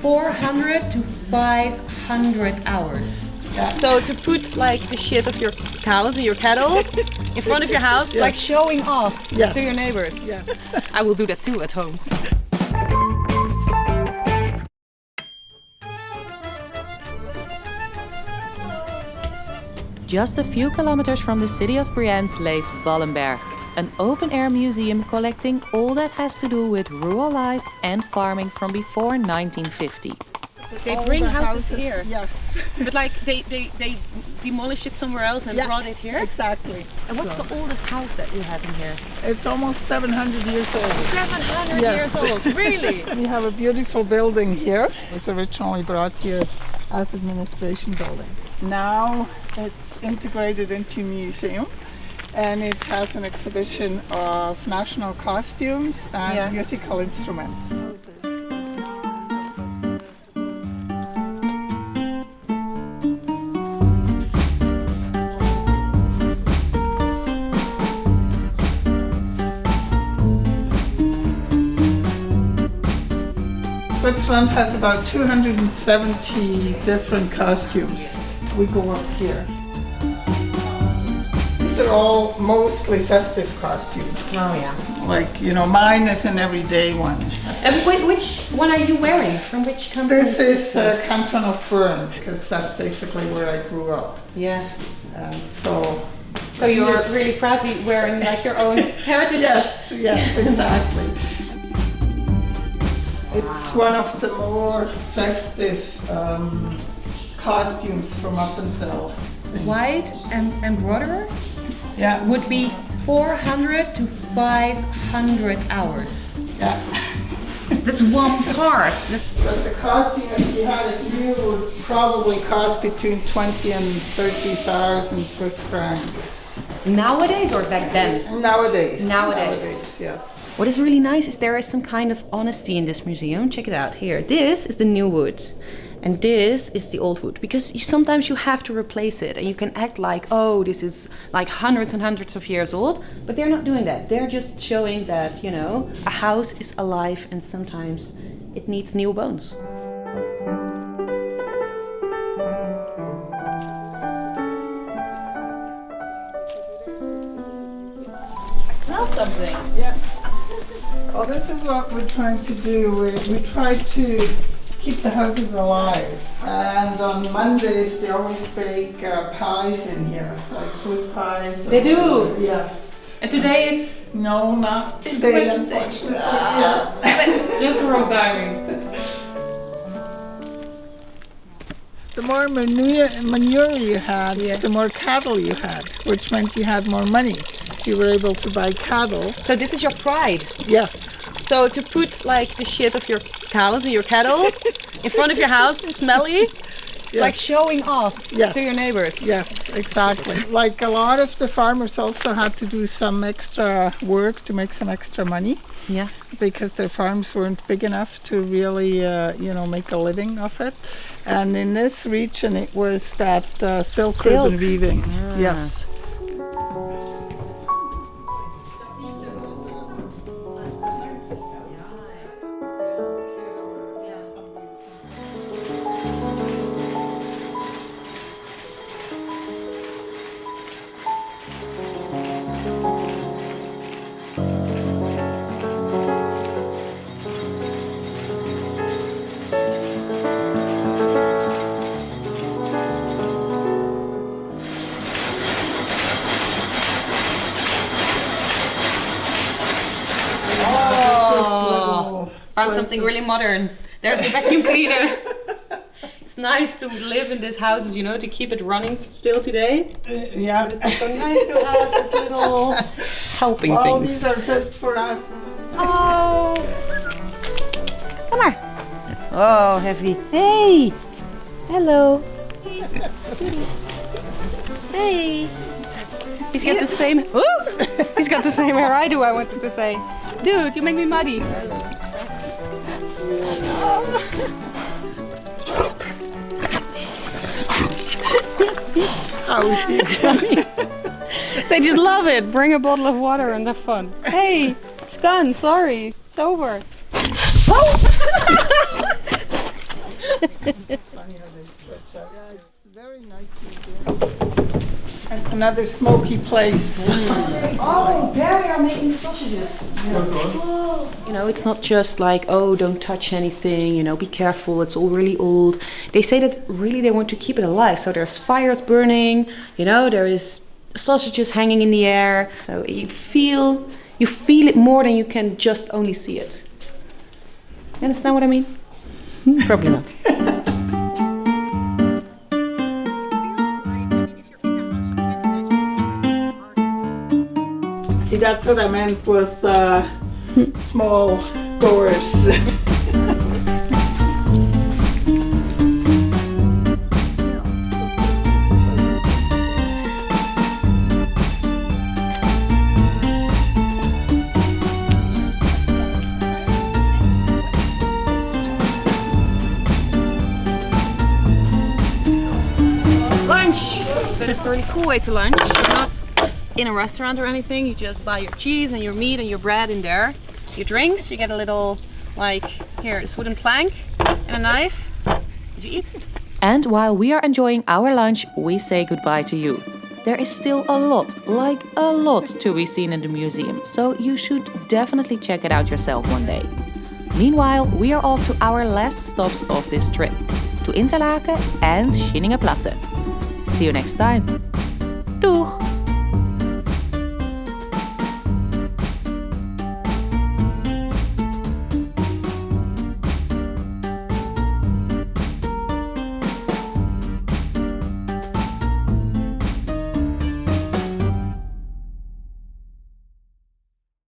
400 to 500 hours. Yeah. So to put like the shit of your cows in your kettle in front of your house, Yes. like showing off Yes. to your neighbors. Yeah. I will do that too at home. Just a few kilometers from the city of Brienz lays Ballenberg, an open-air museum collecting all that has to do with rural life and farming from before 1950. They All bring the houses here, Yes. but like they demolished it somewhere else and Yeah, brought it here? Exactly. And what's So, the oldest house that you have in here? It's almost 700 years old. 700 Yes. years old, really? We have a beautiful building here. It was originally brought here as administration building. Now it's integrated into a museum and it has an exhibition of national costumes and musical instruments. Switzerland has about 270 different costumes. We go up here. These are all mostly festive costumes. Oh yeah. Like, you know, mine is an everyday one. And which one are you wearing? From which country? This is Canton of Bern, because that's basically where I grew up. Yeah. And so... So you're really proudly wearing like your own heritage? Yes, yes, exactly. It's one of the more festive costumes from Appenzell. White and embroiderer Yeah, would be 400 to 500 hours. yeah. That's one part. But the costume, if you had it new, would probably cost between 20 and 30,000 Swiss francs. Nowadays or back then? Nowadays. Nowadays. Yes. What is really nice is there is some kind of honesty in this museum. Check it out here. This is the new wood. And this is the old wood, because sometimes you have to replace it and you can act like, oh, this is like hundreds and hundreds of years old, but they're not doing that. They're just showing that, you know, a house is alive and sometimes it needs new bones. I smell something. Yes. Well, this is what we're trying to do. We try to keep the houses alive. And on Mondays, they always bake pies in here, like fruit pies. They do? Yes. And today it's... No, not It's today, Wednesday. unfortunately. Yes. That's just wrong timing. The more manure you had, the more cattle you had, which meant you had more money. You were able to buy cattle. So this is your pride. Yes. So to put like the shit of your cows in your kettle in front of your house, smelly, it's like showing off to your neighbors. Yes, exactly. Like a lot of the farmers also had to do some extra work to make some extra money. Yeah. Because their farms weren't big enough to really, you know, make a living of it. And in this region, it was that silk ribbon weaving. Ah. Yes. Found something really modern. There's the vacuum cleaner. It's nice to live in these houses, you know, to keep it running still today. Yeah. But it's also nice to have this little helping things. These are just for us. Oh, come here. Oh, heavy. Hey, hello. Hey. He's got the same. Ooh! He's got the same hair I do. I wanted to say, dude, you make me muddy. How is it? They just love it. Bring a bottle of water and have fun. Hey, it's gone. Sorry, it's over. Oh! It's funny how they stretch out. Yeah, it's very nice museum. It's another smoky place. Oh, there they are making the sausages. You know, it's not just like, oh, don't touch anything, you know, be careful, it's all really old. They say that really they want to keep it alive. So there's fires burning, you know, there is sausages hanging in the air. So you feel it more than you can just only see it. You understand what I mean? Probably not. See, that's what I meant with small goers. So that's a really cool way to lunch. You're not in a restaurant or anything. You just buy your cheese and your meat and your bread in there. Your drinks, you get a little, like, here, this wooden plank and a knife. Did you eat? And while we are enjoying our lunch, we say goodbye to you. There is still a lot, like a lot, to be seen in the museum. So you should definitely check it out yourself one day. Meanwhile, we are off to our last stops of this trip. To Interlaken and Schieningenplatte. See you next time. Doeg!